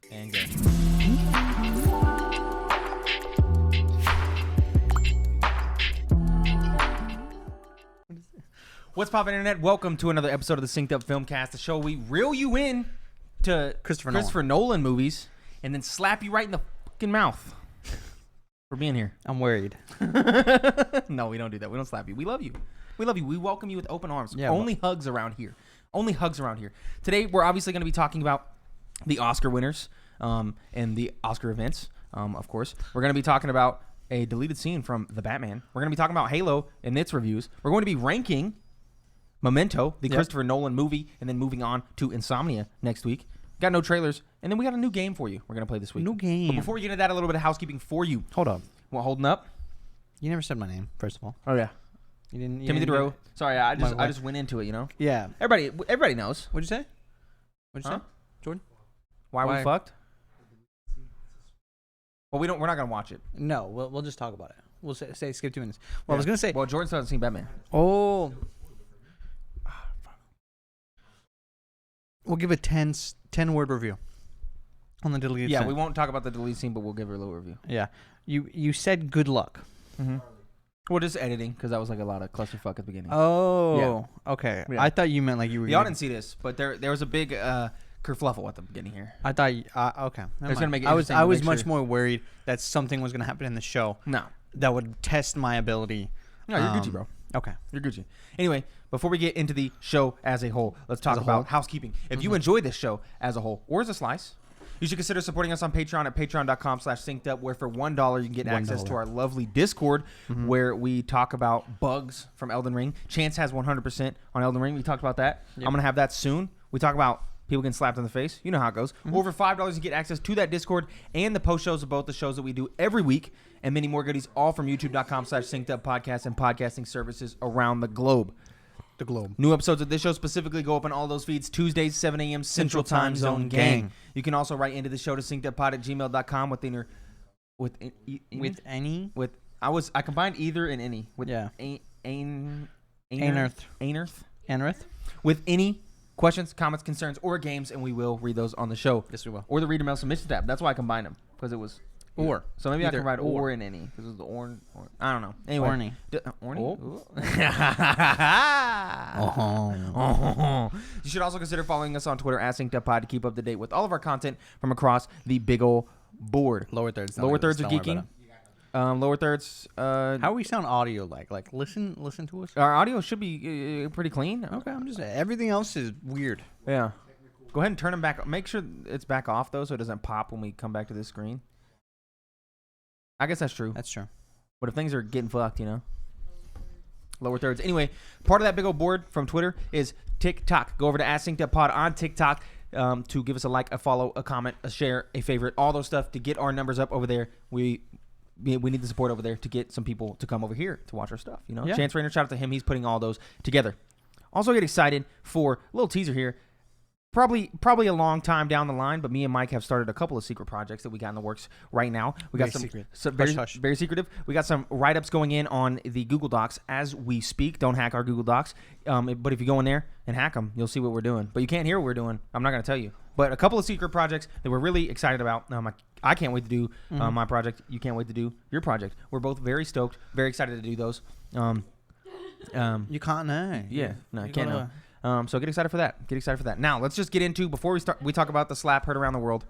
And go. What's poppin', internet? Welcome to another episode of the Synced Up Filmcast, the show we reel you in to Christopher Nolan movies and then slap you right in the fucking mouth for being here. I'm worried. No, we don't do that. We don't slap you. We love you. We love you. We welcome you with open arms. Yeah, Only hugs around here. Only hugs around here. Today, we're obviously going to be talking about the Oscar winners and the Oscar events, of course. We're going to be talking about a deleted scene from The Batman. We're going to be talking about Halo and its reviews. We're going to be ranking Memento, the Christopher Nolan movie, and then moving on to Insomnia next week. Got no trailers, and then we got a new game for you we're going to play this week. New game. But before we get into that, a little bit of housekeeping for you. Hold up. What, holding up? You never said my name, first of all. Oh, yeah. You didn't. Timothy DeRoe. Sorry, I just went into it, you know? Yeah. Everybody knows. What'd you say? What'd you Huh? say, Jordan? Why we fucked? Well, we're not gonna watch it. No, we'll just talk about it. We'll say skip 2 minutes. Well, I was gonna say. Well, Jordan still hasn't seen Batman. Oh. We'll give a 10-word review on the deleted scene. We won't talk about the deleted scene, but we'll give her a little review. Yeah. You said good luck. Mm-hmm. Well, just editing, because that was like a lot of clusterfuck at the beginning. Oh. Yeah. Okay. Yeah. I thought you meant like you were. Y'all didn't see this, but there was a big kerfluffle at the beginning here. I thought. Okay. It's gonna make it I was interesting to make much sure. more worried that something was gonna happen in the show. No. That would test my ability. No, you're Gucci, bro. Okay. You're Gucci. Anyway, before we get into the show as a whole, let's talk about housekeeping. If you enjoy this show as a whole, or as a slice, you should consider supporting us on Patreon at patreon.com/syncedup, where for $1 you can get access to our lovely Discord, where we talk about bugs from Elden Ring. Chance has 100% on Elden Ring. We talked about that. Yep. I'm going to have that soon. We talk about people getting slapped in the face. You know how it goes. Over $5 you get access to that Discord and the post shows of both the shows that we do every week, and many more goodies, all from youtube.com/synceduppodcast and podcasting services around the globe. The globe. New episodes of this show specifically go up on all those feeds Tuesdays, 7 a.m. Central Time Zone gang. You can also write into the show to synceduppod@gmail.com I combined either and any with Anerth with any questions, comments, concerns, or games, and we will read those on the show. Yes, we will. Or the reader mail submission tab. That's why I combined them, because it was or. So maybe I can write or in any, because it was the or. I don't know. Anyway, Orny. Orny. Oh. You should also consider following us on Twitter @synceduppod to keep up to date with all of our content from across the big ol' board. Lower thirds. Lower thirds are geeking. Lower thirds. How we sound audio like? Like listen to us. Our audio should be pretty clean. Okay, I'm just saying. Everything else is weird. Yeah. Go ahead and turn them back. Make sure it's back off though, so it doesn't pop when we come back to this screen. I guess that's true. That's true. But if things are getting fucked, you know. Lower thirds. Anyway, part of that big old board from Twitter is TikTok. Go over to @synceduppod on TikTok to give us a like, a follow, a comment, a share, a favorite, all those stuff to get our numbers up over there. We need the support over there to get some people to come over here to watch our stuff. You know, Yeah. Chance Rainer, shout out to him. He's putting all those together. Also, get excited for a little teaser here. Probably a long time down the line, but me and Mike have started a couple of secret projects that we got in the works right now. We got Very secret. very secretive. We got some write-ups going in on the Google Docs as we speak. Don't hack our Google Docs. But if you go in there and hack them, you'll see what we're doing. But you can't hear what we're doing. I'm not going to tell you. But a couple of secret projects that we're really excited about. I can't wait to do my project. You can't wait to do your project. We're both very stoked, very excited to do those. You can't know. Yeah, no, I can't know. So get excited for that. Now, let's just get into, before we talk about the slap heard around the world.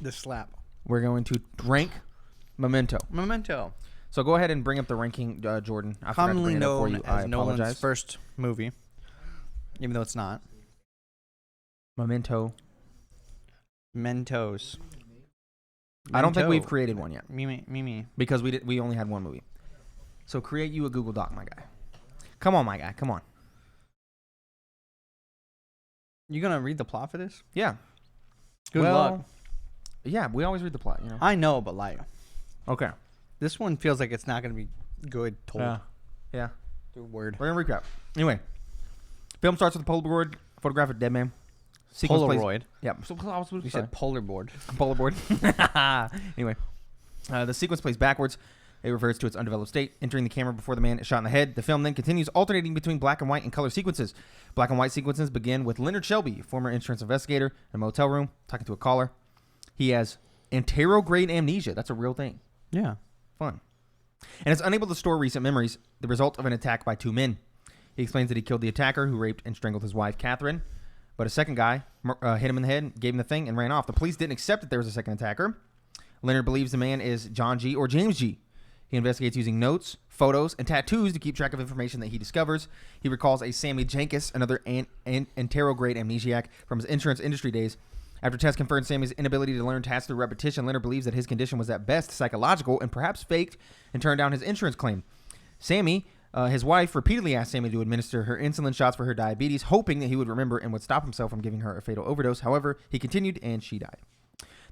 The slap. We're going to rank Memento. So go ahead and bring up the ranking, Jordan. I forgot to Commonly bring it up for known you. I as Nolan's apologize. first movie, even though it's not. Memento. Mentos. I don't think we've created one yet. Me. Because we only had one movie. So create you a Google Doc, my guy. Come on, my guy. Come on. You gonna read the plot for this? Yeah. Good luck. Yeah, we always read the plot, you know. I know, but like, Okay. this one feels like it's not gonna be good told. Yeah. Through word. We're going to recap. Anyway. Film starts with a Polaroid photograph of dead man. Polaroid. You said polar board. Polar board. Anyway, the sequence plays backwards. It refers to its undeveloped state, entering the camera before the man is shot in the head. The film then continues alternating between black and white and color sequences. Black and white sequences begin with Leonard Shelby, former insurance investigator, in a motel room, talking to a caller. he has anterograde amnesia. That's a real thing. Yeah. Fun. And is unable to store recent memories, the result of an attack by 2 men. He explains that he killed the attacker who raped and strangled his wife, Catherine, but a second guy hit him in the head, gave him the thing, and ran off. The police didn't accept that there was a second attacker. Leonard believes the man is John G. or James G. He investigates using notes, photos, and tattoos to keep track of information that he discovers. He recalls a Sammy Jenkins, another anterograde amnesiac from his insurance industry days. After tests confirmed Sammy's inability to learn tasks through repetition, Leonard believes that his condition was at best psychological and perhaps faked and turned down his insurance claim. Sammy, his wife, repeatedly asked Sammy to administer her insulin shots for her diabetes, hoping that he would remember and would stop himself from giving her a fatal overdose. However, he continued and she died.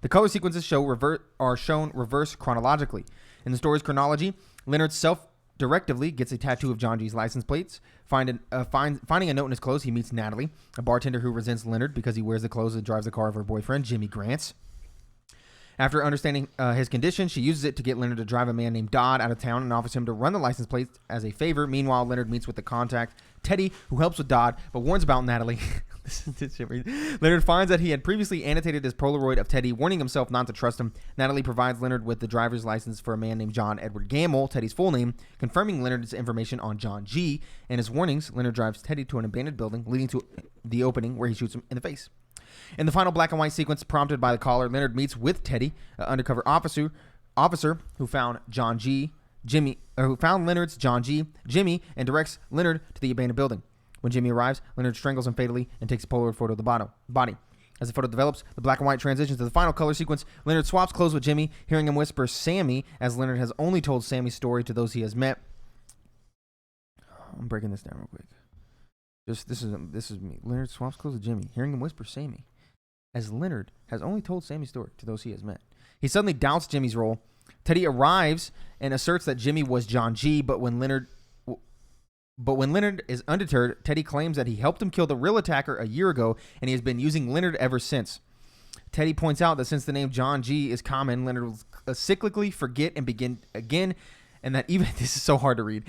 The color sequences are shown reverse chronologically. In the story's chronology, Leonard self-directively gets a tattoo of John G's license plates. Finding a note in his clothes, he meets Natalie, a bartender who resents Leonard because he wears the clothes and drives the car of her boyfriend, Jimmy Grants. After understanding his condition, she uses it to get Leonard to drive a man named Dodd out of town and offers him to run the license plates as a favor. Meanwhile, Leonard meets with the contact, Teddy, who helps with Dodd, but warns about Natalie. Leonard finds that he had previously annotated his Polaroid of Teddy, warning himself not to trust him. Natalie provides Leonard with the driver's license for a man named John Edward Gamble, Teddy's full name, confirming Leonard's information on John G. And his warnings, Leonard drives Teddy to an abandoned building, leading to the opening where he shoots him in the face. In the final black and white sequence prompted by the caller, Leonard meets with Teddy, an undercover officer who found Leonard's John G, Jimmy, and directs Leonard to the abandoned building. When Jimmy arrives, Leonard strangles him fatally and takes a Polaroid photo of the body. As the photo develops, the black and white transitions to the final color sequence. Leonard swaps clothes with Jimmy, hearing him whisper Sammy, as Leonard has only told Sammy's story to those he has met. I'm breaking this down real quick. This is me. Leonard swaps clothes with Jimmy, hearing him whisper Sammy, as Leonard has only told Sammy's story to those he has met. He suddenly doubts Jimmy's role. Teddy arrives and asserts that Jimmy was John G, but when Leonard is undeterred, Teddy claims that he helped him kill the real attacker a year ago, and he has been using Leonard ever since. Teddy points out that since the name John G is common, Leonard will cyclically forget and begin again, and that even this is so hard to read.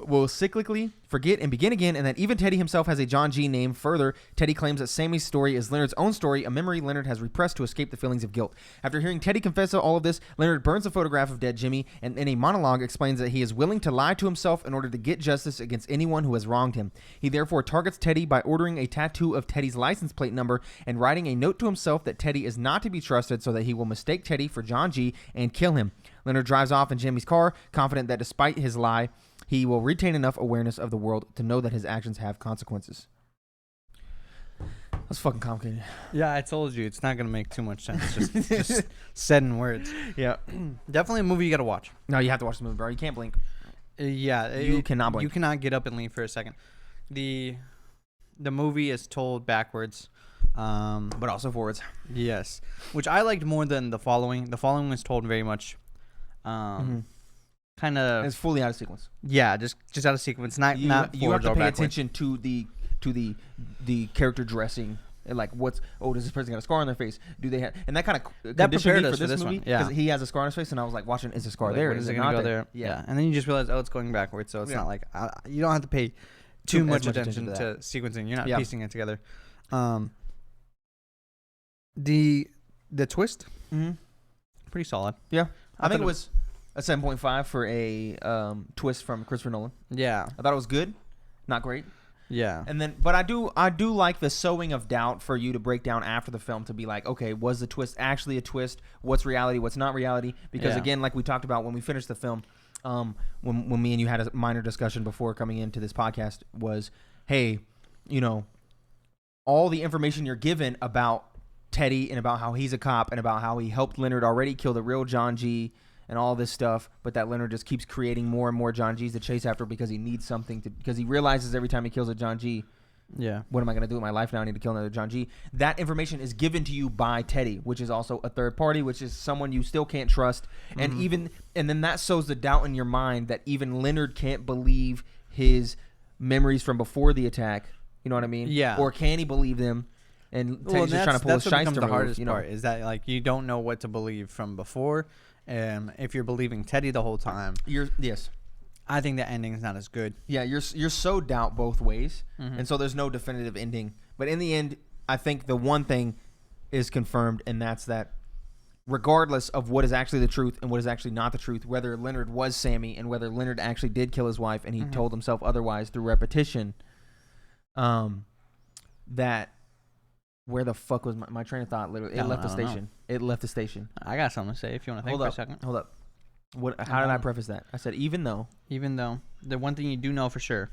Will cyclically forget and begin again, and that even Teddy himself has a John G name. Further, Teddy claims that Sammy's story is Leonard's own story, a memory Leonard has repressed to escape the feelings of guilt. After hearing Teddy confess to all of this, Leonard burns a photograph of dead Jimmy, and in a monologue explains that he is willing to lie to himself in order to get justice against anyone who has wronged him. He therefore targets Teddy by ordering a tattoo of Teddy's license plate number and writing a note to himself that Teddy is not to be trusted, so that he will mistake Teddy for John G and kill him. Leonard drives off in Jimmy's car, confident that despite his lie, he will retain enough awareness of the world to know that his actions have consequences. That's fucking complicated. Yeah, I told you it's not gonna make too much sense. Just said in words. Yeah, definitely a movie you gotta watch. No, you have to watch the movie, bro. You can't blink. You cannot blink. You cannot get up and leave for a second. The movie is told backwards, but also forwards. Yes, which I liked more than the following. The following was told very much. Kind of, it's fully out of sequence. Yeah, just out of sequence. Not you have to pay backwards. attention to the character dressing. And like, does this person got a scar on their face? Do they have, and that kind of that prepared us for this movie. One. Yeah, he has a scar on his face, and I was like watching, is the scar there? Is it gonna go there? Yeah, and then you just realize, it's going backwards. So it's not like you don't have to pay too much attention to sequencing. You're not piecing it together. The twist, pretty solid. Yeah, I think it was a 7.5 for a twist from Christopher Nolan. Yeah, I thought it was good, not great. Yeah, and then, but I do like the sowing of doubt for you to break down after the film to be like, okay, was the twist actually a twist? What's reality? What's not reality? Because again, like we talked about when we finished the film, when me and you had a minor discussion before coming into this podcast was, hey, all the information you're given about Teddy and about how he's a cop and about how he helped Leonard already kill the real John G and all this stuff, but that Leonard just keeps creating more and more John Gs to chase after because he needs something because he realizes every time he kills a John G, what am I going to do with my life now? I need to kill another John G. That information is given to you by Teddy, which is also a third party, which is someone you still can't trust. And then that sows the doubt in your mind that even Leonard can't believe his memories from before the attack. You know what I mean? Yeah. Or can he believe them? And Teddy's just trying to pull a shyster move. The hardest part is that like you don't know what to believe from before. If you're believing Teddy the whole time, yes. I think the ending is not as good. Yeah, you're so doubt both ways, and so there's no definitive ending. But in the end, I think the one thing is confirmed, and that's that regardless of what is actually the truth and what is actually not the truth, whether Leonard was Sammy and whether Leonard actually did kill his wife and he told himself otherwise through repetition, that where the fuck was my train of thought? Literally, it left the station. It left the station. I got something to say if you want to think for a second. Hold up. How did I preface that? I said even though the one thing you do know for sure.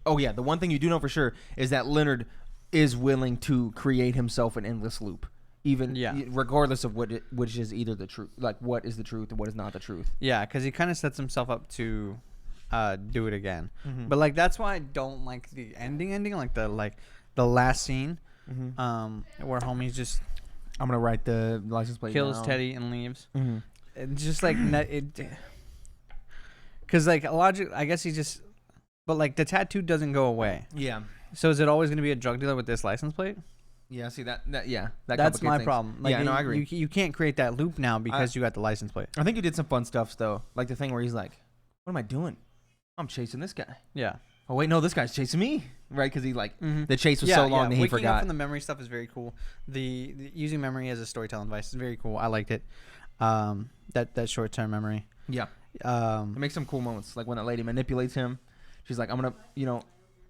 Oh yeah, the one thing you do know for sure is that Leonard is willing to create himself an endless loop, regardless of which is either the truth, like what is the truth and what is not the truth. Yeah, because he kind of sets himself up to do it again. But like that's why I don't like the ending, like the last scene, where homie's just I'm gonna write the license plate. Kills Teddy and leaves. It's just like because like logic, I guess he just. But, like, the tattoo doesn't go away. Yeah. So is it always going to be a drug dealer with this license plate? Yeah, see, that's my problem. Like, I agree. You can't create that loop now because you got the license plate. I think you did some fun stuff, though. Like the thing where he's like, what am I doing? I'm chasing this guy. Yeah. Oh, wait, no, this guy's chasing me. Right? Because he, like, the chase was so long that he forgot. Waking up from the memory stuff is very cool. The using memory as a storytelling device is very cool. I liked it. That short-term memory. Yeah. It makes some cool moments. Like when that lady manipulates him. She's like, I'm going to,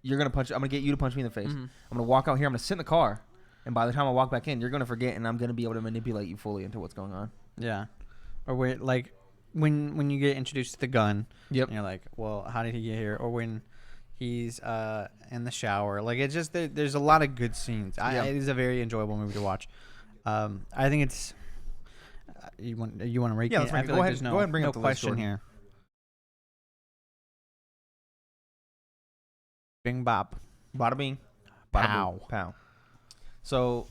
you're going to punch, I'm going to get you to punch me in the face. I'm going to walk out here. I'm going to sit in the car. And by the time I walk back in, you're going to forget. And I'm going to be able to manipulate you fully into what's going on. Yeah. Or where, like, when you get introduced to the gun. Yep. And you're like, well, how did he get here? Or when he's in the shower. Like, it's just, there's a lot of good scenes. It is a very enjoyable movie to watch. I think it's, you want to rate it? Yeah, let's rank it. Go ahead and bring up the question list, here. Bing bop. Bada bing. Pow. Pow. So,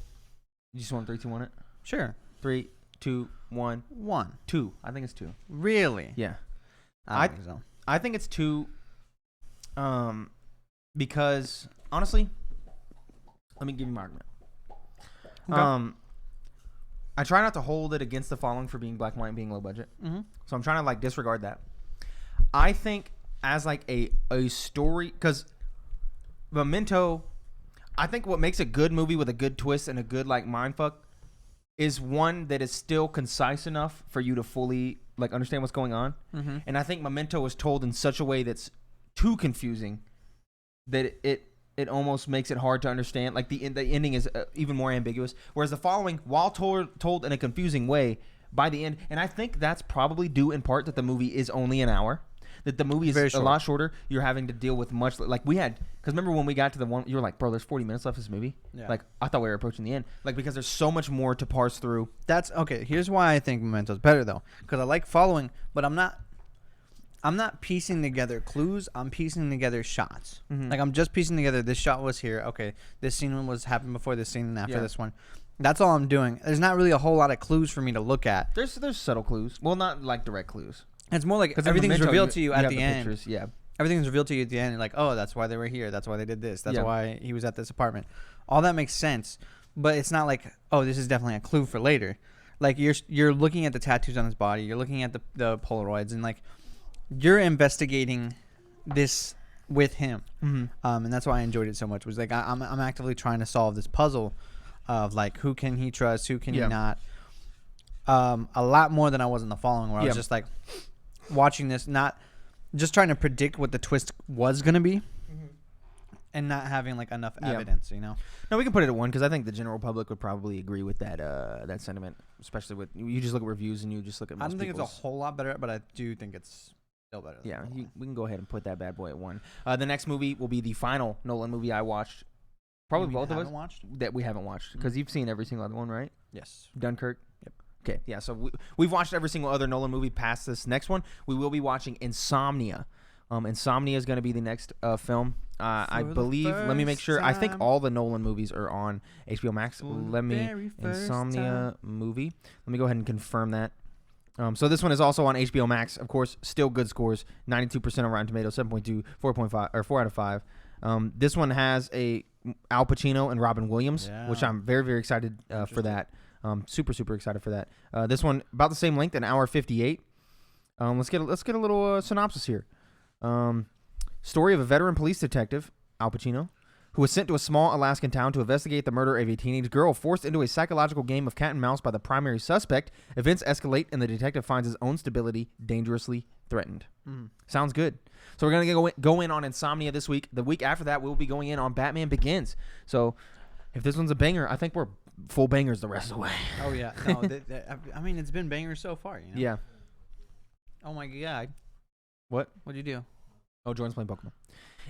you just want 3, 2, 1 it? Sure. 3, 2, 1. 1. 2. I think it's 2. Really? Yeah. I think so. I think it's 2. Because, honestly, let me give you my argument. Okay. I try not to hold it against the following for being black and white and being low budget. So I'm trying to, like, disregard that. I think as, like, a story, because Memento, I think what makes a good movie with a good twist and a good like mindfuck is one that is still concise enough for you to fully like understand what's going on. And I think Memento was told in such a way that's too confusing that it almost makes it hard to understand. Like the ending is even more ambiguous. Whereas the following, while told in a confusing way, by the end, and I think that's probably due in part that the movie is only an hour. That the movie is a lot shorter. You're having to deal with much like we had. Because remember when we got to the one, you were like, bro, there's 40 minutes left of this movie. Yeah. Like I thought we were approaching the end. Like because there's so much more to parse through. That's okay. Here's why I think Memento's better though. Because I like following, but I'm not piecing together clues. I'm piecing together shots. Like I'm just piecing together. This shot was here. Okay, this scene was happened before this scene and after this one. That's all I'm doing. There's not really a whole lot of clues for me to look at. There's subtle clues. Well, not like direct clues. It's more like everything's revealed to you at the end. Pictures, yeah. Everything's revealed to you at the end. You're like, oh, that's why they were here. That's why they did this. That's why he was at this apartment. All that makes sense. But it's not like, oh, this is definitely a clue for later. Like you're looking at the tattoos on his body. You're looking at the Polaroids. And like you're investigating this with him. And that's why I enjoyed it so much. Was like I'm actively trying to solve this puzzle of like who can he trust, who can he not. A lot more than I was in the following where I was just like watching this, not just trying to predict what the twist was going to be and not having like enough evidence, you know? No, we can put it at 1 because I think the general public would probably agree with that that sentiment, especially with you just look at reviews and you just look at most I don't think it's a whole lot better, but I do think it's still better. Yeah, we can go ahead and put that bad boy at 1. The next movie will be the final Nolan movie I watched. Probably both of us that we haven't watched because you've seen every single other one, right? Yes. Dunkirk. Yep. Okay, yeah, so we've watched every single other Nolan movie past this next one. We will be watching Insomnia. Insomnia is going to be the next film. I believe, let me make sure. I think all the Nolan movies are on HBO Max. Insomnia movie. Let me go ahead and confirm that. So this one is also on HBO Max. Of course, still good scores. 92% on Rotten Tomatoes, 7.2, 4.5, or 4 out of 5. This one has Al Pacino and Robin Williams, which I'm very, very excited for that. Super, super excited for that. This one about the same length, an hour 58. Let's get a little synopsis here. Story of a veteran police detective, Al Pacino, who was sent to a small Alaskan town to investigate the murder of a teenage girl forced into a psychological game of cat and mouse by the primary suspect. Events escalate, and the detective finds his own stability dangerously threatened. Sounds good. So we're going to go in on Insomnia this week. The week after that, we'll be going in on Batman Begins. So if this one's a banger, I think we're full bangers the rest of the way. Oh, yeah. No, I mean, it's been bangers so far. You know? Yeah. Oh, my God. What? What'd you do? Oh, Jordan's playing Pokemon.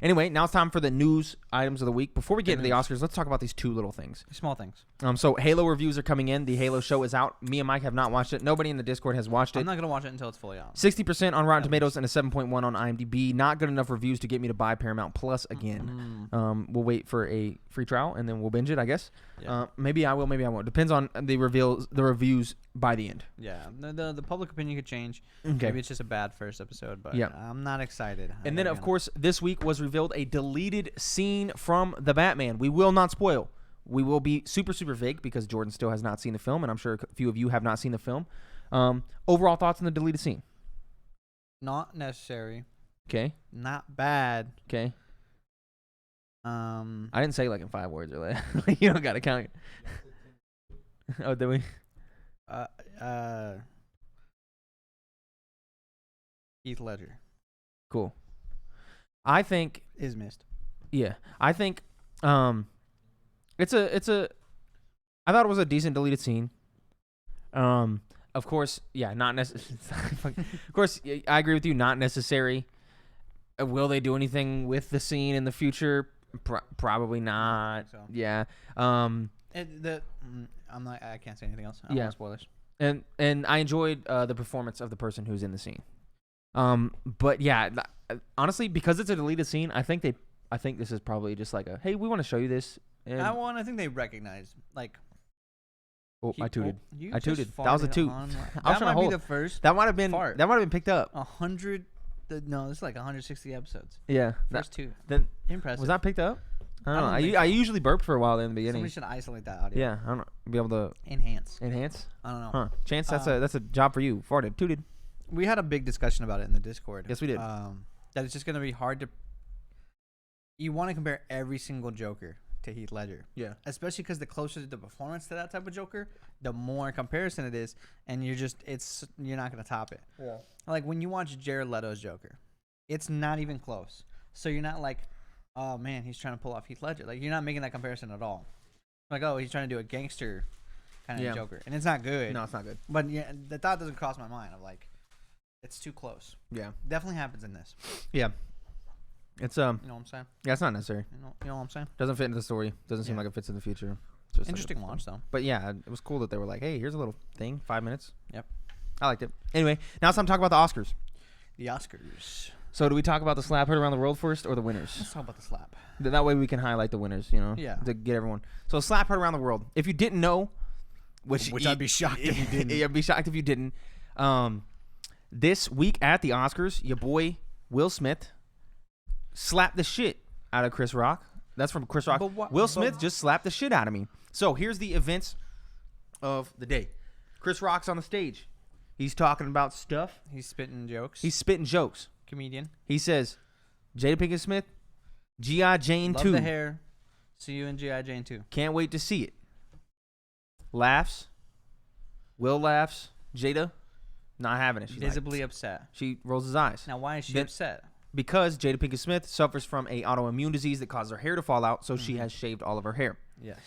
Anyway, now it's time for the news items of the week. Before we get into the Oscars, let's talk about these two little things. Small things. So Halo reviews are coming in. The Halo show is out. Me and Mike have not watched it. Nobody in the Discord has watched it. I'm not going to watch it until it's fully out. 60% on Rotten Tomatoes and a 7.1 on IMDb. Not good enough reviews to get me to buy Paramount Plus again. We'll wait for a free trial, and then we'll binge it, I guess. Yeah. Maybe I will, maybe I won't. Depends on the reviews by the end. Yeah. The public opinion could change. Okay. Maybe it's just a bad first episode, but I'm not excited. And then, of course, this week was revealed a deleted scene from The Batman. We will not spoil. We will be super, super vague because Jordan still has not seen the film, and I'm sure a few of you have not seen the film. Overall thoughts on the deleted scene? Not necessary. Okay. Not bad. Okay. I didn't say like in 5 words or like. You don't got to count it. Oh, did we? Heath Ledger. Cool. I think is missed. Yeah, I think it's a. I thought it was a decent deleted scene. Of course, yeah, not necessary. Of course, I agree with you. Not necessary. Will they do anything with the scene in the future? Probably not. So. Yeah. I'm not. I can't say anything else. I don't want spoilers. And I enjoyed the performance of the person who's in the scene. But yeah, honestly, because it's a deleted scene, I think this is probably just like a, hey, we want to show you this. And I think they recognize like. Oh, I tooted. I tooted. That was a toot. I was that trying to hold be the first. That might have been. Fart. That might have been picked up. 100. No, it's like 160 episodes. Yeah. First two. Then impressive. Was that picked up? I don't know. I usually burped for a while in the beginning. Somebody should isolate that audio. Yeah, I don't know. Be able to enhance. I don't know. Huh? Chance, that's a job for you. Farted. Tooted. We had a big discussion about it in the Discord. Yes, we did. That it's just going to be hard to. You want to compare every single Joker to Heath Ledger. Yeah. Especially because the closer the performance to that type of Joker, the more comparison it is, and you're not going to top it. Yeah. Like when you watch Jared Leto's Joker, it's not even close. So you're not like, oh man, he's trying to pull off Heath Ledger. Like you're not making that comparison at all. Like, oh, he's trying to do a gangster kind of Joker, and it's not good. No, it's not good. But yeah, the thought doesn't cross my mind of like, it's too close. Yeah. Definitely happens in this. Yeah. It's You know what I'm saying? Yeah, it's not necessary. You know what I'm saying? Doesn't fit into the story. Doesn't seem like it fits in the future. Just interesting watch though. But yeah, it was cool that they were like, hey, here's a little thing, 5 minutes. Yep. I liked it. Anyway, now it's time to talk about the Oscars. The Oscars. So do we talk about the slap heard around the world first or the winners? Let's talk about the slap. That way we can highlight the winners, you know? Yeah. To get everyone. So slap heard around the world. If you didn't know, which I'd be shocked if you didn't. I'd be shocked if you didn't. This week at the Oscars, your boy Will Smith slapped the shit out of Chris Rock. That's from Chris Rock. Will Smith just slapped the shit out of me. So here's the events of the day. Chris Rock's on the stage. He's talking about stuff. He's spitting jokes. Comedian. He says, Jada Pinkett Smith, G.I. Jane 2. Love the hair. See you in G.I. Jane 2. Can't wait to see it. Laughs. Will laughs. Jada, not having it. She's visibly upset. She rolls his eyes. Now, why is she upset? Because Jada Pinkett Smith suffers from a autoimmune disease that causes her hair to fall out, so she has shaved all of her hair. Yes.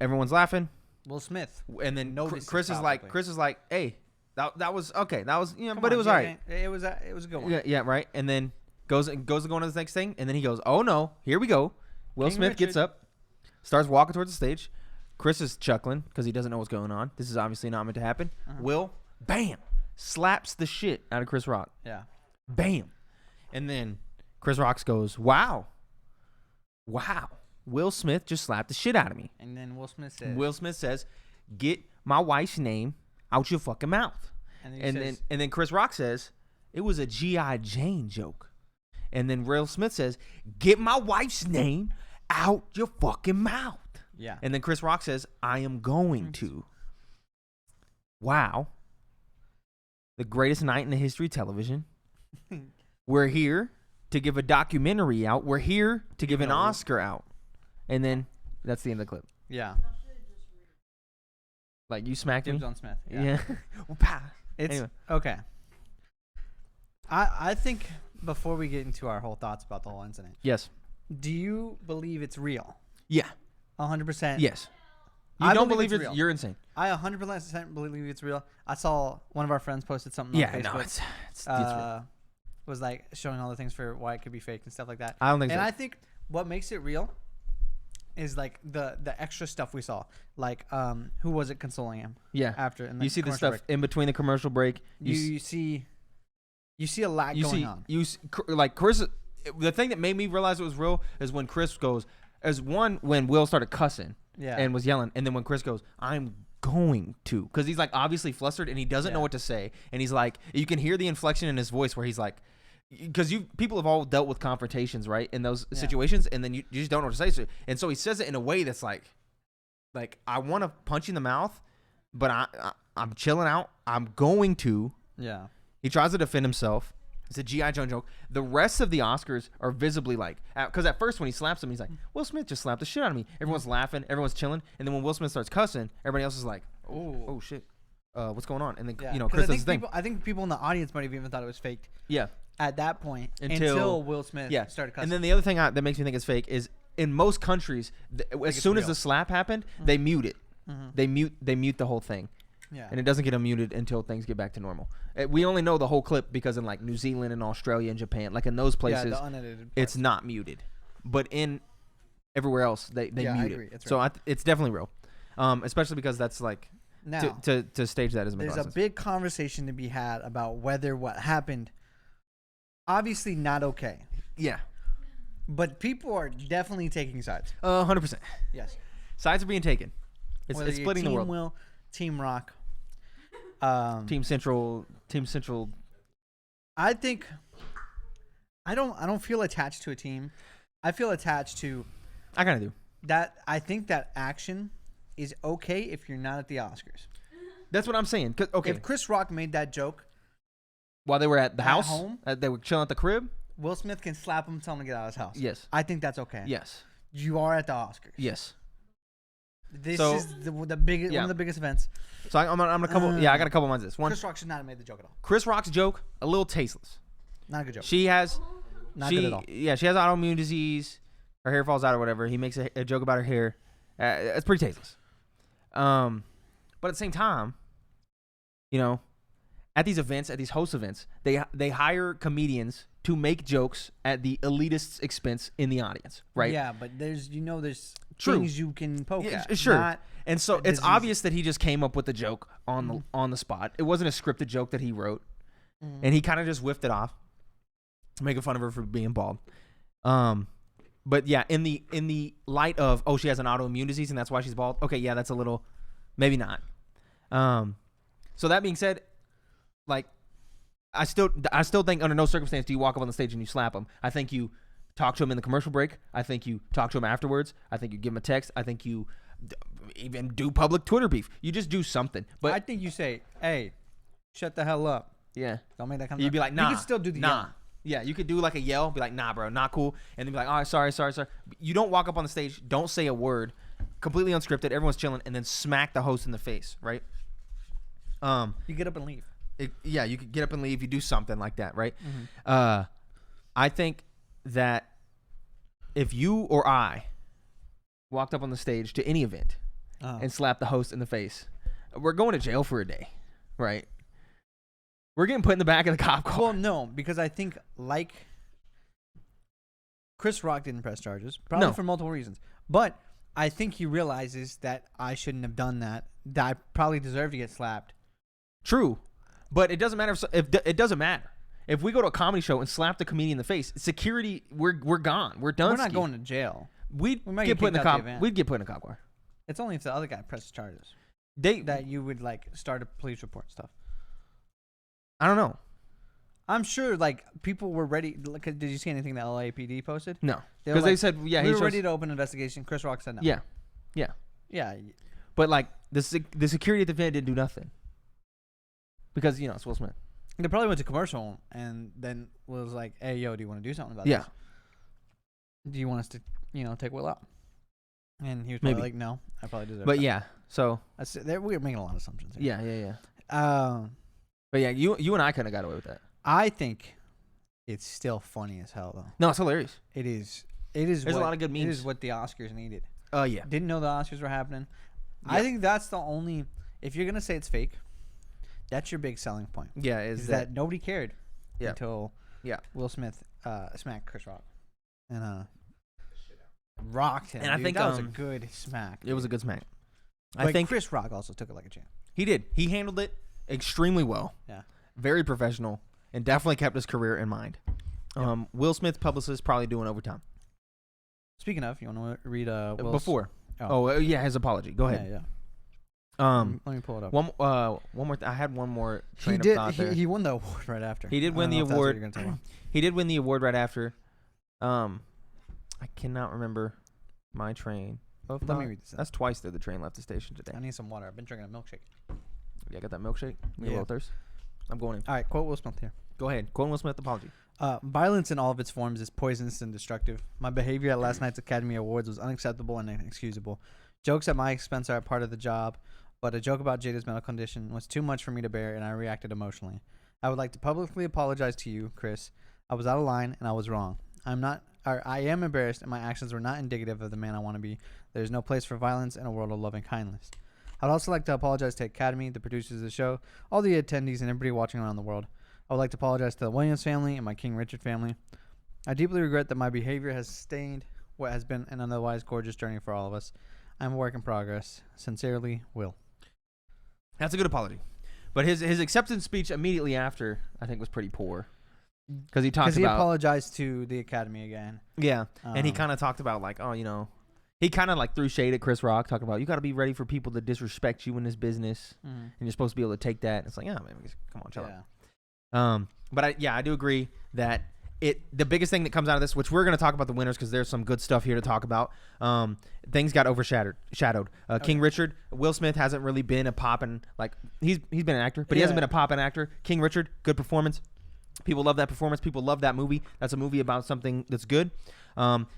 Everyone's laughing. Will Smith. And then Chris is like, hey, that was okay. That was, but it was all right. It was a good one. Yeah, right. And then goes to go on to the next thing, and then he goes, oh no, here we go. Will Smith gets up, starts walking towards the stage. Chris is chuckling because he doesn't know what's going on. This is obviously not meant to happen. Will, bam, slaps the shit out of Chris Rock. Yeah. Bam. And then Chris Rock goes, wow. Will Smith just slapped the shit out of me. And then Will Smith says, get my wife's name out your fucking mouth. And then Chris Rock says, it was a G.I. Jane joke. And then Will Smith says, get my wife's name out your fucking mouth. Yeah. And then Chris Rock says, I am going to. Wow. The greatest night in the history of television. We're here. to give a documentary out. We're here to give an Oscar out. And then that's the end of the clip. Yeah. Like, you smacked Dibs me? on Smith. Yeah. Yeah. Well, pow. It's Anyway. okay. I think before we get into our whole thoughts about the whole incident, Yes. do you believe it's real? Yeah. 100%. Yes. You I don't believe believe it's it? real. You're insane. I 100% believe it's real. I saw one of our friends posted something on Facebook. No, it's real. Was like showing all the things for why it could be fake and stuff like that. I don't think so. And I think what makes it real is like the extra stuff we saw. Like who was it consoling him? Yeah. After in the You see the commercial stuff break. in between the commercial break. You see a lot going on. Like Chris. The thing that made me realize it was real is when Chris goes, when Will started cussing and was yelling, and then when Chris goes, I'm going to, because he's like obviously flustered and he doesn't know what to say, and he's like, you can hear the inflection in his voice where he's like, because people have all dealt with confrontations, right, in those situations, and then you just don't know what to say. And so he says it in a way that's like I want to punch you in the mouth, but I'm chilling out. I'm going to. Yeah. He tries to defend himself. It's a G.I. Joe joke. The rest of the Oscars are visibly like, because at first when he slaps him, he's like, Will Smith just slapped the shit out of me. Everyone's laughing. Everyone's chilling. And then when Will Smith starts cussing, everybody else is like, oh shit. What's going on? And then, Chris does his thing. I think people in the audience might have even thought it was faked. Yeah. At that point, until Will Smith started cussing. And then the other thing that makes me think it's fake is in most countries, as soon as the slap happened, they mute it. They mute the whole thing. Yeah. And it doesn't get unmuted until things get back to normal. We only know the whole clip because in like New Zealand and Australia and Japan, like in those places, it's not muted. But in everywhere else, they mute I agree. it. So it's definitely real, especially because that's like now, to stage that as a there's a big conversation to be had about whether what happened, obviously not okay. Yeah. But people are definitely taking sides. 100%. Yes. Sides are being taken. It's splitting the world. Team Will, Team Rock. Team Central. I think I don't feel attached to a team. I feel attached to. I kind of do. That I think that action is okay if you're not at the Oscars. That's what I'm saying. Okay. If Chris Rock made that joke while they were at the house, home, they were chilling at the crib, Will Smith can slap him, tell him to get out of his house. Yes. I think that's okay. Yes. You are at the Oscars. Yes. This is the biggest one of the biggest events. So I'm gonna couple. I got a couple of this. One, Chris Rock should not have made the joke at all. Chris Rock's joke a little tasteless. Not a good joke. She has not good at all. Yeah, she has autoimmune disease. Her hair falls out or whatever. He makes a joke about her hair. It's pretty tasteless. But at the same time, at these events, at these host events, they hire comedians to make jokes at the elitist's expense in the audience, right? Yeah, but there's True. Things you can poke at. Sure. And so it's obvious that he just came up with the joke on the spot. It wasn't a scripted joke that he wrote, and he kind of just whiffed it off, making fun of her for being bald. But yeah, in the light of she has an autoimmune disease and that's why she's bald. Okay, yeah, that's a little, maybe not. So that being said, like, I still think under no circumstance do you walk up on the stage and you slap him. I think you talk to him in the commercial break. I think you talk to him afterwards. I think you give him a text. I think you even do public Twitter beef. You just do something. But I think you say, "Hey, shut the hell up." Yeah. Don't make that come. You'd be like, "Nah." You could still do the nah. yell. Yeah, you could do like a yell, be like, "Nah, bro, not cool," and then be like, "All right, sorry." You don't walk up on the stage, don't say a word, completely unscripted. Everyone's chilling, and then smack the host in the face, right? You get up and leave. You could get up and leave. You do something like that, right? I think that if you or I walked up on the stage to any event and slapped the host in the face, we're going to jail for a day, right? We're getting put in the back of the cop car. Well, no, because I think like Chris Rock didn't press charges, probably for multiple reasons. But I think he realizes that I shouldn't have done that. That I probably deserve to get slapped. True, but it doesn't matter if it doesn't matter. If we go to a comedy show and slap the comedian in the face, security, we're gone. We're done. We're not going to jail. We might get put in the cop. We'd get put in a cop car. It's only if the other guy presses charges. That you would like start a police report and stuff. I don't know. I'm sure like people were ready. Did you see anything that LAPD posted? No, because they said we were ready to open an investigation. Chris Rock said no. Yeah. But like the security at the event didn't do nothing because it's Will Smith. They probably went to commercial and then was like, "Hey, yo, do you want to do something about Yeah. this? Do you want us to, take Will out?" And he was probably Maybe. like, "No, I probably deserve." But that. yeah, so We're making a lot of assumptions here. yeah. But yeah, you and I kind of got away with that. I think it's still funny as hell, though. No, it's hilarious. It is. There's a lot of good memes. It is what the Oscars needed. Oh yeah. Didn't know the Oscars were happening. Yep. I think that's the only. If you're gonna say it's fake, that's your big selling point. Yeah, Is that nobody cared until Yeah. Will Smith smacked Chris Rock and rocked him. And I dude. think that was a good smack. It was a good smack. I I think Chris Rock also took it like a champ. he did. He handled it extremely well. Yeah. Very professional and definitely kept his career in mind. Yep. Will Smith's publicist probably doing overtime. Speaking of, you want to read Will's? Before. Yeah, his apology. Go ahead. Yeah. Let me pull it up. One more. I had one more train He of thought there. He won the award right after. He did win the award. He did win the award right after. I cannot remember my train of Let thought. me read this. That's twice that the train left the station today. I need some water. I've been drinking a milkshake. Yeah, got that milkshake. Me a Yeah. little thirst. I'm going in. All right, quote Will Smith here. Go ahead. Quote Will Smith apology. Violence in all of its forms is poisonous and destructive. My behavior at last night's Academy Awards was unacceptable and inexcusable. Jokes at my expense are a part of the job, but a joke about Jada's medical condition was too much for me to bear, and I reacted emotionally. I would like to publicly apologize to you, Chris. I was out of line, and I was wrong. I am embarrassed, and my actions were not indicative of the man I want to be. There is no place for violence in a world of loving kindness. I'd also like to apologize to Academy, the producers of the show, all the attendees, and everybody watching around the world. I would like to apologize to the Williams family and my King Richard family. I deeply regret that my behavior has stained what has been an otherwise gorgeous journey for all of us. I'm a work in progress. Sincerely, Will. That's a good apology. But his acceptance speech immediately after, I think, was pretty poor. Because he talked about... Because he apologized to the Academy again. Yeah. And he kind of talked about, like, he kind of, like, threw shade at Chris Rock, talking about, you got to be ready for people to disrespect you in this business. And you're supposed to be able to take that. It's like, yeah, man, come on, chill out. But I do agree that the biggest thing that comes out of this, which we're going to talk about the winners because there's some good stuff here to talk about. Things got overshadowed. King Richard, Will Smith hasn't really been a poppin', like he's been an actor, but he hasn't been a poppin' actor. King Richard, good performance. People love that performance. People love that movie. That's a movie about something that's good.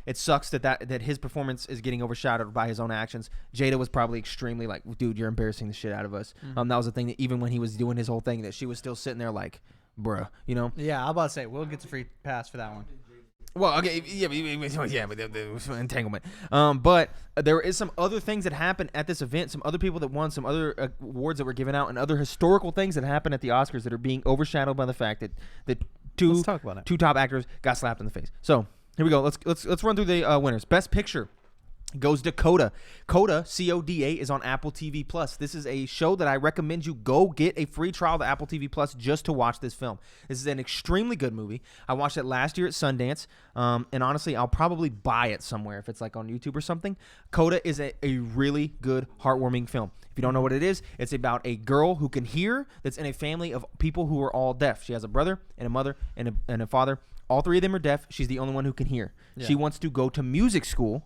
It sucks that his performance is getting overshadowed by his own actions. Jada was probably extremely like, dude, you're embarrassing the shit out of us. That was the thing that even when he was doing his whole thing, that she was still sitting there like, bruh, Yeah, I'm about to say, Will gets a free pass for that one. Well, okay, but the entanglement. But there is some other things that happened at this event, some other people that won, some other awards that were given out, and other historical things that happened at the Oscars that are being overshadowed by the fact that two top actors got slapped in the face. So here we go. Let's run through the winners. Best Picture goes to Coda. Coda, CODA, is on Apple TV Plus. This is a show that I recommend you go get a free trial to Apple TV Plus just to watch this film. This is an extremely good movie. I watched it last year at Sundance, and honestly, I'll probably buy it somewhere if it's like on YouTube or something. Coda is a really good, heartwarming film. If you don't know what it is, it's about a girl who can hear that's in a family of people who are all deaf. She has a brother and a mother and a father. All three of them are deaf. She's the only one who can hear. Yeah. She wants to go to music school,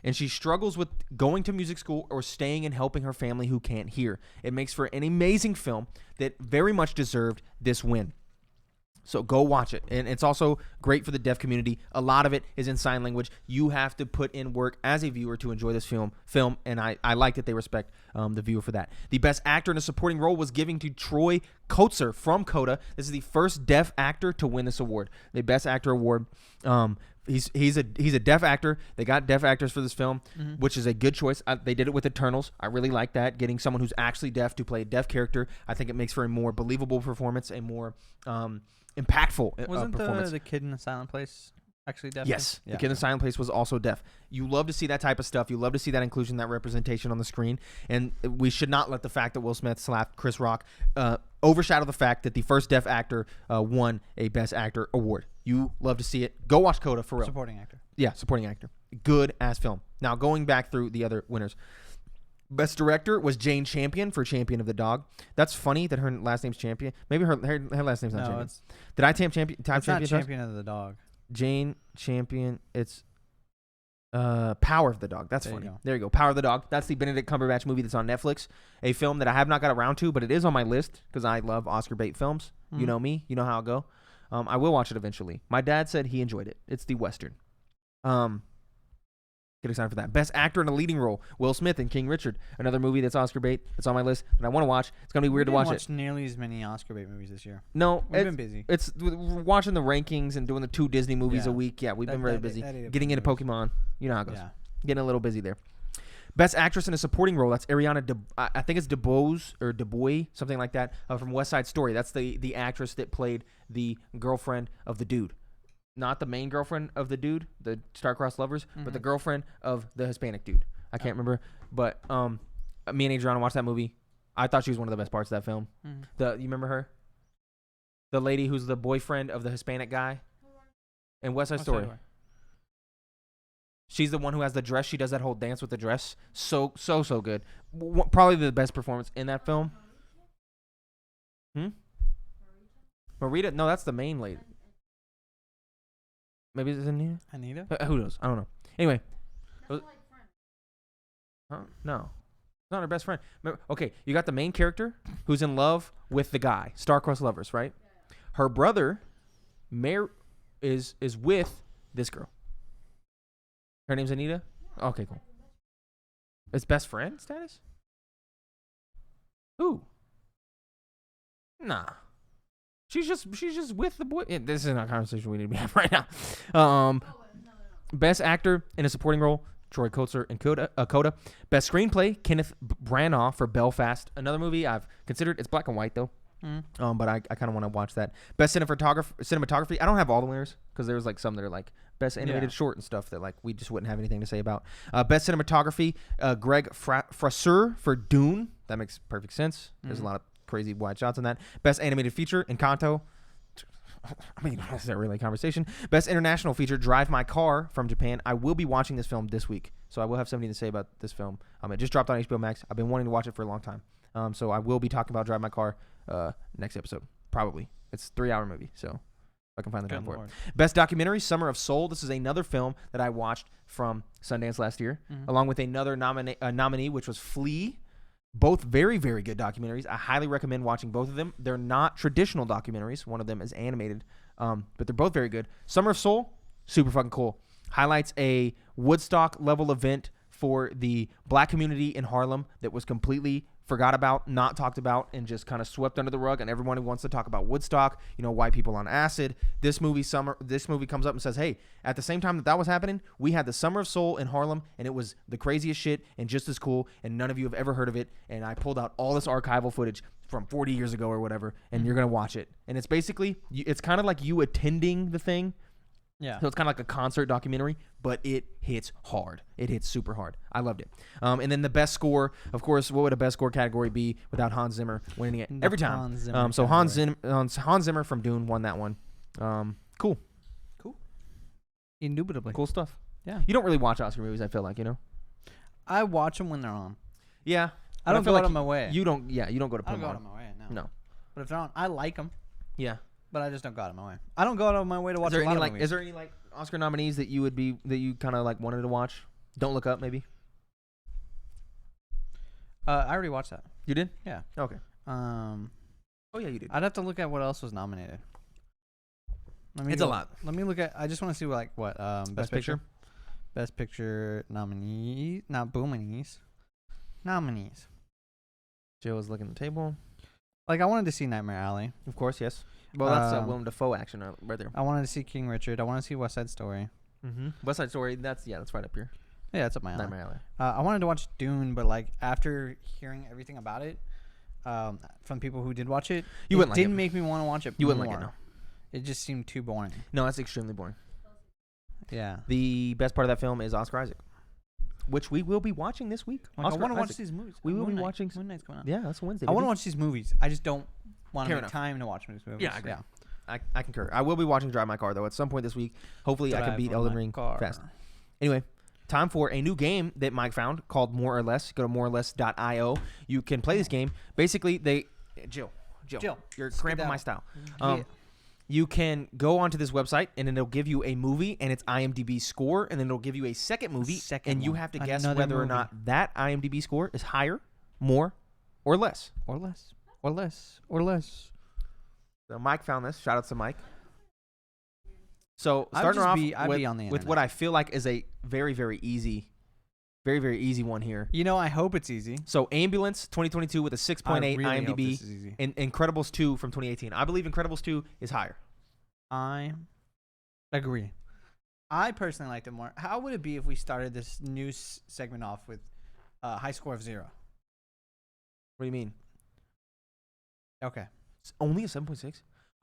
and she struggles with going to music school or staying and helping her family who can't hear. It makes for an amazing film that very much deserved this win. So go watch it. And it's also great for the deaf community. A lot of it is in sign language. You have to put in work as a viewer to enjoy this film, and I like that they respect the viewer for that. The best actor in a supporting role was given to Troy Kotsur from Coda. This is the first deaf actor to win this award, the Best Actor award. He's a deaf actor. They got deaf actors for this film, which is a good choice. They did it with Eternals. I really like that, getting someone who's actually deaf to play a deaf character. I think it makes for a more believable performance, a more impactful performance. Wasn't the kid in the silent place actually deaf? Yes, the kid in the silent place was also deaf. You love to see that type of stuff. You love to see that inclusion, that representation on the screen. And we should not let the fact that Will Smith slapped Chris Rock overshadow the fact that the first deaf actor won a Best Actor award. You love to see it. Go watch Coda for real. Supporting actor. Yeah, supporting actor. Good ass film. Now going back through the other winners. Best Director was Jane Champion for Champion of the Dog. That's funny that her last name's Champion. Maybe her last name's not Champion. Did I type Champion? It's not Champion of the Dog. Jane Champion. It's Power of the Dog. That's funny. There you go. Power of the Dog. That's the Benedict Cumberbatch movie that's on Netflix. A film that I have not got around to, but it is on my list because I love Oscar bait films. You know me. You know how I go. I will watch it eventually. My dad said he enjoyed it. It's the Western. Get excited for that. Best actor in a leading role: Will Smith in King Richard. Another movie that's Oscar bait. It's on my list that I want to watch. It's gonna be weird to watch it. Nearly as many Oscar bait movies this year. No, we've been busy. It's watching the rankings and doing the 2 Disney movies a week. Yeah, we've been very busy. Getting into Pokemon. You know how it goes. Yeah. Getting a little busy there. Best actress in a supporting role. That's Ariana. I think it's DeBose or DeBoy, something like that, from West Side Story. That's the actress that played the girlfriend of the dude. Not the main girlfriend of the dude, the star-crossed lovers, but the girlfriend of the Hispanic dude. I can't remember. But me and Adriana watched that movie. I thought she was one of the best parts of that film. You remember her? The lady who's the boyfriend of the Hispanic guy in West Side Story. She's the one who has the dress. She does that whole dance with the dress. So good. Probably the best performance in that film. Marita? No, that's the main lady. Maybe it's Anita? Who knows? I don't know. Anyway. Huh? No. It's not her best friend. Remember, okay, you got the main character who's in love with the guy. Star-crossed lovers, right? Her brother is with this girl. Her name's Anita? Okay, cool. It's best friend status? Who? Nah. She's just with the boy. This is not a conversation we need to be having right now. Best actor in a supporting role: Troy Kotsur and Coda. Best screenplay: Kenneth Branagh for Belfast. Another movie I've considered. It's black and white though. But I kind of want to watch that. Best cinematography. I don't have all the winners because there was like some that are like best animated short and stuff that like we just wouldn't have anything to say about. Best cinematography: Greg Fraser for Dune. That makes perfect sense. There's a lot of crazy wide shots in that. Best animated feature: Encanto. I mean, that's not really a conversation. Best international feature: Drive My Car from Japan. I will be watching this film this week, so I will have something to say about this film. It just dropped on HBO Max. I've been wanting to watch it for a long time. So I will be talking about Drive My Car next episode. Probably. It's a 3-hour movie, so I can find the time for it. Best documentary: Summer of Soul. This is another film that I watched from Sundance last year, along with another nominee, which was Flea. Both very, very good documentaries. I highly recommend watching both of them. They're not traditional documentaries. One of them is animated, but they're both very good. Summer of Soul, super fucking cool. Highlights a Woodstock-level event for the black community in Harlem that was completely forgot about, not talked about, and just kind of swept under the rug. And everyone who wants to talk about Woodstock, white people on acid. This movie comes up and says, hey, at the same time that was happening, we had the Summer of Soul in Harlem, and it was the craziest shit and just as cool, and none of you have ever heard of it. And I pulled out all this archival footage from 40 years ago or whatever, and you're going to watch it. And it's basically, it's kind of like you attending the thing. Yeah. So it's kind of like a concert documentary, but it hits hard. It hits super hard. I loved it. And then the best score, of course, what would a best score category be without Hans Zimmer winning it every time? So Hans Zimmer from Dune won that one. Cool. Indubitably. Cool stuff. Yeah. You don't really watch Oscar movies, I feel like, I watch them when they're on. Yeah. I don't go out of my way. You don't go to put them on. I don't go out of my way, no. But if they're on, I like them. Yeah. But I just don't go out of my way. I don't go out of my way to watch a lot of movies. Is there any Oscar nominees that you kind of wanted to watch? Don't Look Up, maybe. I already watched that. You did? Yeah. Okay. Oh yeah, you did. I'd have to look at what else was nominated. It's a lot. Let me look at. I just want to see what best picture. Best picture nominees, not boominees. Nominees. Jill is looking at the table. I wanted to see Nightmare Alley. Of course, yes. Well, that's Willem Dafoe action right there. I wanted to see King Richard. I want to see West Side Story. West Side Story, that's right up here. Yeah, it's up my alley. Nightmare Alley. I wanted to watch Dune, but after hearing everything about it, from people who did watch it, it didn't make me want to watch it. You wouldn't like it, no. It just seemed too boring. No, that's extremely boring. Yeah. The best part of that film is Oscar Isaac, which we will be watching this week. I want to watch these movies. We will be watching. Moon Knight's coming out. Yeah, that's Wednesday. I want to watch these movies. I just don't want to make time to watch these movies. Yeah, I agree. I concur. I will be watching Drive My Car, though, at some point this week. Hopefully, I can beat Elden Ring fast. Anyway, time for a new game that Mike found called More or Less. Go to moreorless.io. You can play this game. Basically, Jill, you're cramping my style. You can go onto this website, and then it'll give you a movie and its IMDb score, and then it'll give you a second movie, and you have to guess whether or not that IMDb score is higher, more, or less. Or less. So Mike found this. Shout out to Mike. So I'd starting off be on the with internet. what I feel like is a very, very easy one here. You know, I hope it's easy. So Ambulance 2022 with a 6.8 I really hope IMDb this is easy. and Incredibles 2 from 2018. I believe Incredibles 2 is higher. I agree. I personally liked it more. How would it be if we started this new segment off with high score of 0? What do you mean? Okay. It's only a 7.6?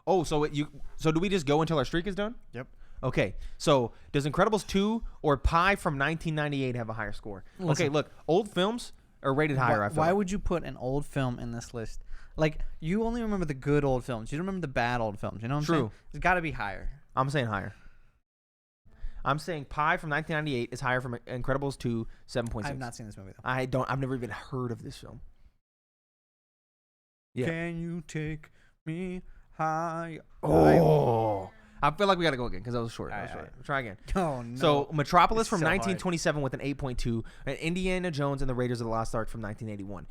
Oh, so do we just go until our streak is done? Yep. Okay. So does Incredibles 2 or Pi from 1998 have a higher score? Listen. Okay, look, old films are rated higher. I feel Why like. would you put an old film in this list? Like, you only remember the good old films. You don't remember the bad old films. You know what I'm saying? True. It's got to be higher. I'm saying higher. I'm saying Pi from 1998 is higher from Incredibles 2, 7.6. I've not seen this movie, though. I've never even heard of this film. Yeah. Can you take me high? Oh. I feel like we got to go again because that was short. All right. We'll try again. Oh, no. So Metropolis It's from so hard. 1927 with an 8.2, and Indiana Jones and the Raiders of the Lost Ark from 1981.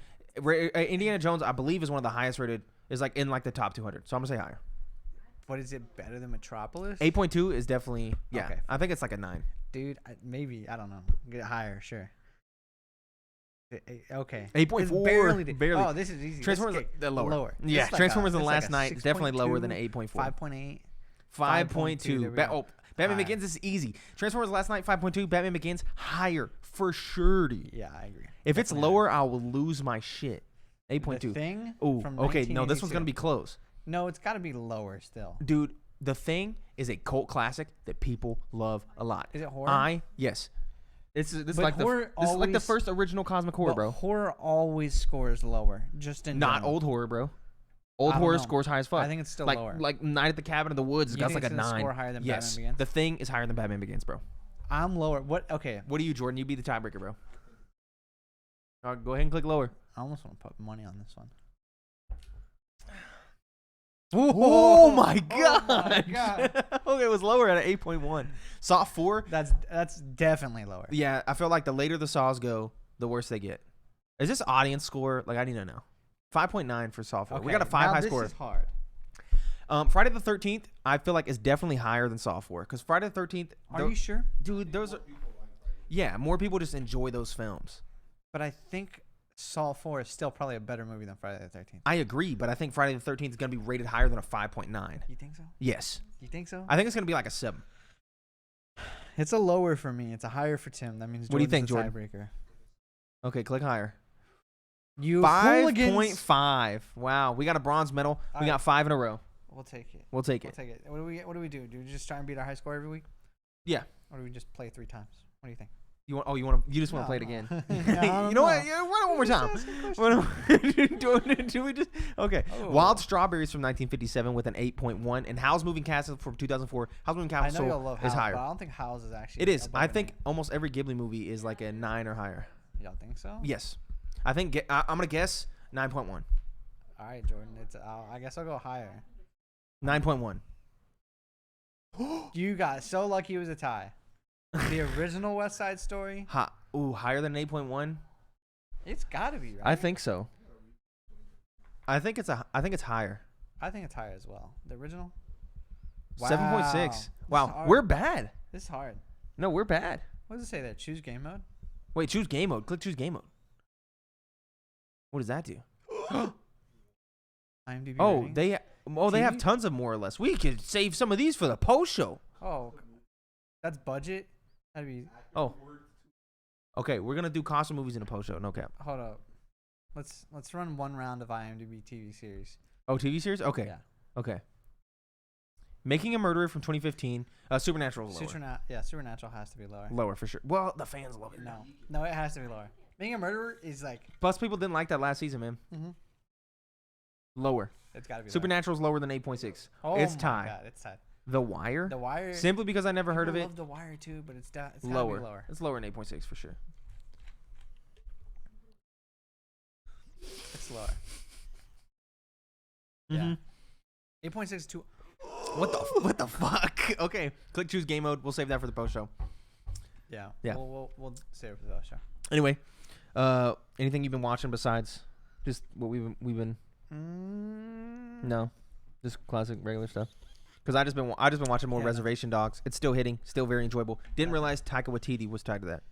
Indiana Jones, I believe, is one of the highest rated. Is like in like the top 200. So I'm gonna say higher. What is it better than Metropolis? 8.2 is definitely Okay. I think it's like a 9. Dude, maybe. I don't know. Get higher, sure. Okay. 8.4. Barely. Oh, this is easy. Transformers the lower. This Yeah, is like Transformers in the this is Last like a Night is definitely lower than an 6.2, 8.4. 5.8. 5.2. There we go. Batman Higher. Begins is easy. Transformers Last Night 5.2. Batman Begins higher for surety. Yeah, I agree. If it's Definitely lower, I will lose my shit. The 8.2. Thing. Ooh, from okay. No, this one's 1982. gonna be close, No, it's got to be lower still. dude. The Thing is a cult classic that people love a lot. Is it horror? Yes. This is But like horror this is like the always- first original cosmic horror, But bro. horror always scores lower. Just in Not general. old horror, bro. Old I don't horror know. scores high as fuck. I think it's still like lower. like Night at the Cabin in the Woods. You Got think like a it's gonna 9. score higher than Yes. Batman Begins? The Thing is higher than Batman Begins, bro. I'm lower. What? Okay. What are you, Jordan? You be the tiebreaker, bro. Go ahead and click lower. I almost want to put money on this one. Oh my god! God. Okay, it was lower at an 8.1. Saw 4. That's definitely lower. Yeah, I feel like the later the Saws go, the worse they get. Is this audience score? Like, I need to know. 5.9 for Saw 4. We got a 5 now high this score. is hard. Friday the 13th, I feel like is definitely higher than Saw 4 because Friday the 13th. Are you sure? dude? Those are. Yeah, more people just enjoy those films. But I think Saw 4 is still probably a better movie than Friday the 13th. I agree, but I think Friday the 13th is going to be rated higher than a 5.9. You think so? Yes. You think so? I think it's going to be like a 7. It's a lower for me. It's a higher for Tim. That means What do you think, Jordan's Jordan? the tiebreaker. Okay, click higher. You hooligans. 5.5. Wow, we got a bronze medal. All We right. got 5 in a row. We'll take it. We'll take We'll it. take it. What do we do? Do we just try and beat our high score every week? Yeah. Or do we just play 3 times? What do you think? You just want to No, play it no. again. I don't You know what? know. Yeah, run it one more Just time. asking questions. Do we just okay? Oh. Wild Strawberries from 1957 with an 8.1, and Howl's Moving Castle from 2004. Howl's Moving I know Castle you'll love is House, higher. but I don't think House is actually. It is. above I it. think almost every Ghibli movie is like a 9 or higher. Y'all think so? Yes, I think I'm gonna guess 9.1. All right, Jordan. I guess I'll go higher. 9.1. You got so lucky it was a tie. The original West Side Story. Higher than 8.1. It's got to be right. I think so. I think it's higher. I think it's higher as well. The original. 7.6. This is Wow, hard. we're bad. This is hard. No, we're bad. What does it say there? Choose game mode. Wait, choose game mode. Click choose game mode. What does that do? IMDb. Oh, rating. they have TV? tons of more or less. We could save some of these for the post show. Oh, that's budget. That'd be. Oh. Okay, we're gonna do costume movies in a post show. No cap. Hold up. Let's run one round of IMDb TV series. Oh, TV series? Okay. Yeah. Okay. Making a Murderer from 2015. Supernatural is lower. Supernatural has to be lower. Lower for sure. Well, the fans love it. No, it has to be lower. Being a murderer is like. Plus, people didn't like that last season, man. Mm-hmm. Lower. It's got to be. Supernatural's lower than 8.6. Lower. It's my tied. God, it's tied. The Wire? The Wire. Simply because I never heard of I it. love The Wire too, but it's gotta be Lower. lower. It's lower than 8.6 for sure. It's lower. Mm-hmm. Yeah. 8.6 is too. What the fuck? Okay, click choose game mode. We'll save that for the post show. Yeah. Yeah. We'll save it for the show. Anyway, anything you've been watching besides just what we've been? No. Just classic regular stuff. Because I just been watching more Reservation Dogs. It's still hitting, still very enjoyable. Didn't realize Taika Waititi was tied to that,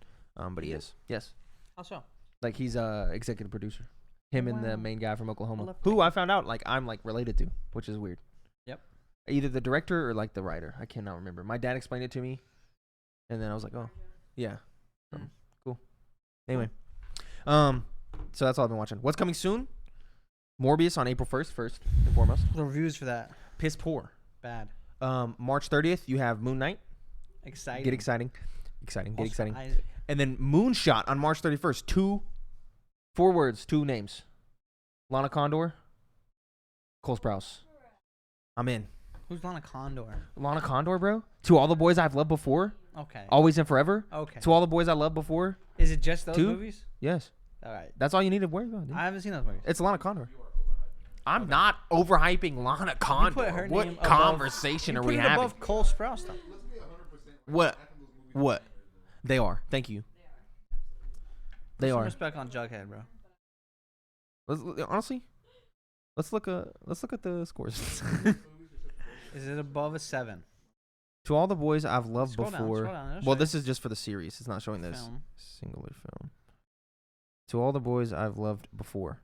but he is. Yes. How so? Like he's executive producer. Him and the main guy from Oklahoma, who I found out like I'm like related to, which is weird. Yep. Either the director or like the writer. I cannot remember. My dad explained it to me, and then I was like, oh, yeah, cool. Anyway, so that's all I've been watching. What's coming soon? Morbius on April 1st, first and foremost. The reviews for that. Piss poor. Bad. March 30th, you have Moon Knight. Exciting. Get exciting. Exciting. Get exciting. Isaac. And then Moonshot on March 31st. 4 words, 2 names. Lana Condor. Cole Sprouse. I'm in. Who's Lana Condor? Lana Condor, bro? To All the Boys I've Loved Before. Okay. Always and Forever. Okay. To All the Boys I Loved Before. Is it just those movies? Yes. All right. That's all you need to worry about, dude. I haven't seen those movies. It's Lana Condor. I'm not overhyping Lana Condor. What conversation are we having? Above Cole Sprouse, though. What? They are. Thank you. They are. Respect on Jughead, bro. Honestly, let's look at the scores. Is it above a 7? To All the Boys I've Loved Before. Down. Well, this is just for the series. It's not showing this singular film. To All the Boys I've Loved Before.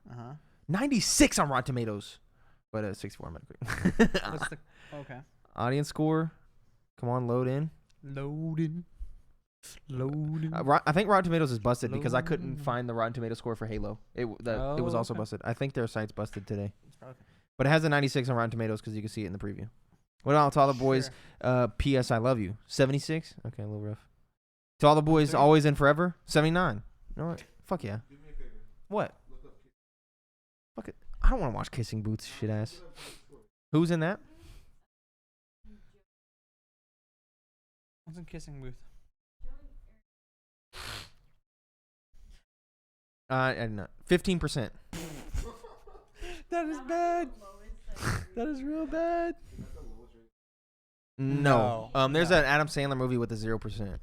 96 on Rotten Tomatoes, but 64 on Metacritic. What's the audience score? Come on, load in. Loading. I think Rotten Tomatoes is busted because I couldn't find the Rotten Tomato score for Halo. It was also busted. I think their site's busted today. But it has a 96 on Rotten Tomatoes because you can see it in the preview. What about To All the Boys? P.S. I Love You. 76. Okay, a little rough. To All the Boys, Always and Forever. 79. You know what? Fuck yeah. What? Fuck it. I don't want to watch Kissing Booths, shit ass. Who's in that? What's in Kissing Booth? I don't know. 15%. That is bad. That is real bad. No. There's an Adam Sandler movie with a 0%.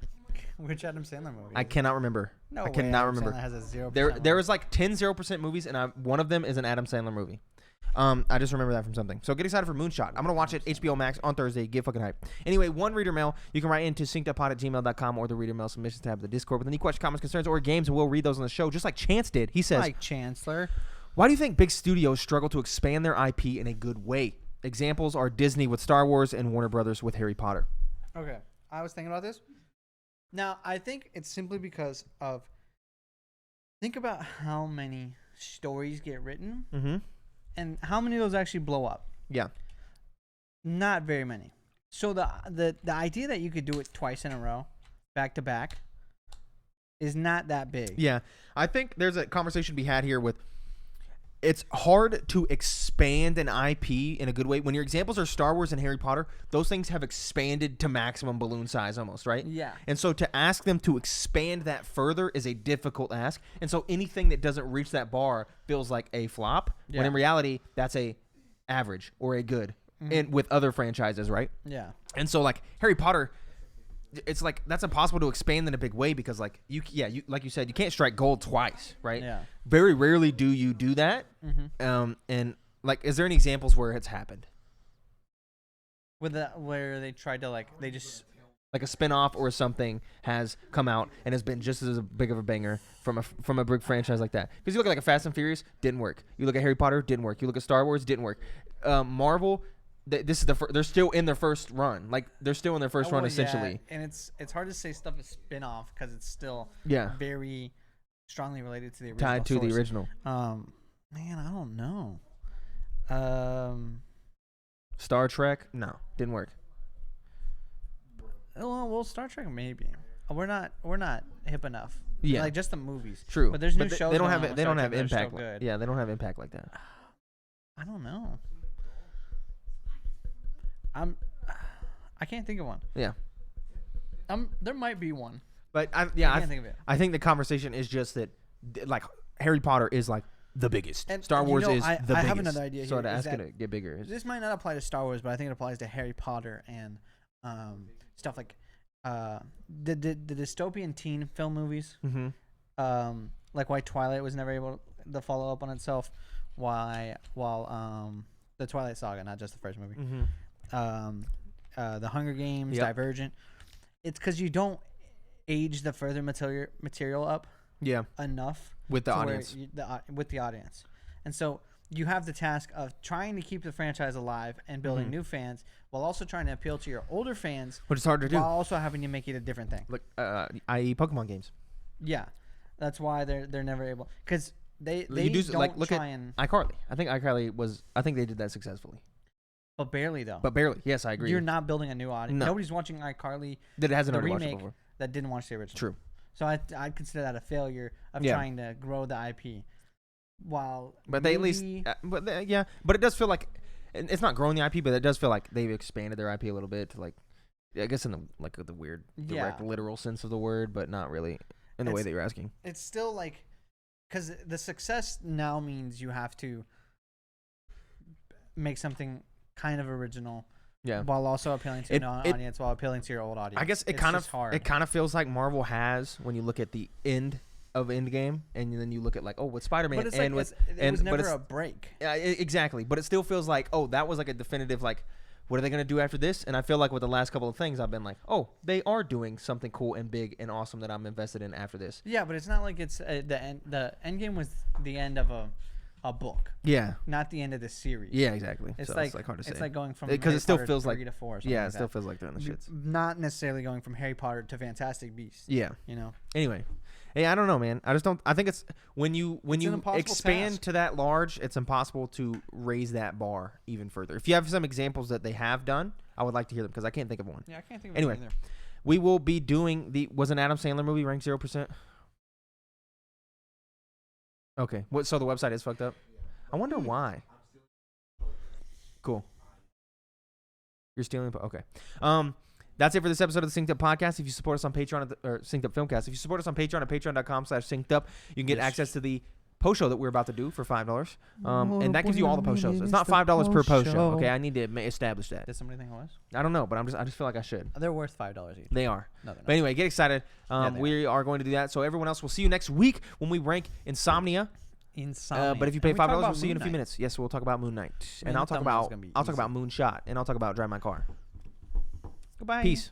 Which Adam Sandler movie? I cannot remember. No, I cannot Adam remember. Sandler has a 0%. There was like 10 0% movies, and one of them is an Adam Sandler movie. I just remember that from something. So get excited for Moonshot. I'm going to watch it HBO Max on Thursday. Get fucking hype. Anyway, one reader mail. You can write into synceduppod@gmail.com or the reader mail submissions tab of the Discord with any questions, comments, concerns, or games, and we'll read those on the show, just like Chance did. He says, like Chancellor. Why do you think big studios struggle to expand their IP in a good way? Examples are Disney with Star Wars and Warner Brothers with Harry Potter. Okay. I was thinking about this. Now, I think it's simply because of... Think about how many stories get written. Mm-hmm. And how many of those actually blow up? Yeah. Not very many. So the idea that you could do it twice in a row, back to back, is not that big. Yeah. I think there's a conversation to be had here with it's hard to expand an IP in a good way. When your examples are Star Wars and Harry Potter, those things have expanded to maximum balloon size almost, right? Yeah. And so to ask them to expand that further is a difficult ask. And so anything that doesn't reach that bar feels like a flop, when in reality, that's a average or a good. And with other franchises, right? Yeah. And so like Harry Potter, it's like that's impossible to expand in a big way because like you like you said, you can't strike gold twice, right? Yeah. Very rarely do you do that. And like, is there any examples where it's happened? Where they tried to like a spinoff or something has come out and has been just as big of a banger from a big franchise like that. Because you look at like a Fast and Furious, didn't work. You look at Harry Potter, didn't work. You look at Star Wars, didn't work. Marvel. This is they're still in their first run. Like they're still in their first run essentially. Yeah. And it's hard to say stuff is spin-off because it's still very strongly related to the original. Tied to the original. Man, I don't know. Star Trek, no, didn't work. Well, Star Trek maybe. We're not hip enough. Yeah, like just the movies. True, but there's new shows. They don't have they don't have impact. Yeah, they don't have impact like that. I don't know. I can't think of one. Yeah. There might be one. But I can't think of it. I think the conversation is just that like Harry Potter is like the biggest. And Star Wars is the biggest. I have another idea so here. to ask it to get bigger. This might not apply to Star Wars, but I think it applies to Harry Potter and stuff like the dystopian teen film movies. Mm-hmm. Like why Twilight was never able to follow up on itself. While the Twilight Saga, not just the first movie. Mm-hmm. The Hunger Games, Divergent. It's because you don't age the further material up enough with the audience. With the audience. And so you have the task of trying to keep the franchise alive and building new fans while also trying to appeal to your older fans, which is hard to do, while also having to make it a different thing. Like, i.e. Pokemon games. Yeah, that's why they're never able, because they don't like look try at and iCarly. I think they did that successfully. But barely though. But barely. Yes, I agree. You're not building a new audience. No. Nobody's watching iCarly. That it hasn't the already watched remake it before. That didn't watch the original. True. So I consider that a failure of trying to grow the IP. But they at least, but it does feel like it's not growing the IP, but it does feel like they've expanded their IP a little bit to like, I guess in the weird direct literal sense of the word, but not really in the way that you're asking. It's still like, because the success now means you have to make something kind of original. Yeah. While also appealing to an audience, while appealing to your old audience. I guess it kind of feels like Marvel has when you look at the end of Endgame, and then you look at like, oh, with Spider-Man, but it was never a break. Yeah, exactly. But it still feels like, oh, that was like a definitive like, what are they gonna do after this? And I feel like with the last couple of things, I've been like, oh, they are doing something cool and big and awesome that I'm invested in after this. Yeah, but it's not like it's the end. The Endgame was the end of a book. Yeah. Not the end of the series. Yeah, exactly. It's so like it's like hard to say. It's like going from because it still feels 3 like to 4 or it still feels like they're in the shits. Not necessarily going from Harry Potter to Fantastic Beasts. Yeah. You know. Anyway, hey, I don't know, man. I just don't. I think it's when you expand to that large, it's impossible to raise that bar even further. If you have some examples that they have done, I would like to hear them because I can't think of one. Yeah, I can't think of anyway, one either. We will be doing was an Adam Sandler movie ranked 0%? Okay. So the website is fucked up? I wonder why. Cool. You're stealing? Okay. That's it for this episode of the Synced Up Podcast. If you support us on Patreon or Synced Up Filmcast, if you support us on Patreon at patreon.com/synced-up, you can get access to the post show that we're about to do for $5. And that gives you all the post shows. It's not $5 per post show. Okay, I need to establish that. Did somebody think it was? I don't know, but I just feel like I should. They're worth $5 each. They are. No, they're not. But anyway, get excited. We are going to do that. So everyone else, we'll see you next week when we rank Insomnia. But if you pay $5, we'll see you in a few minutes. Yes, we'll talk about Moon Knight, and I'll talk about Moonshot, and I'll talk about Drive My Car. Goodbye. Peace.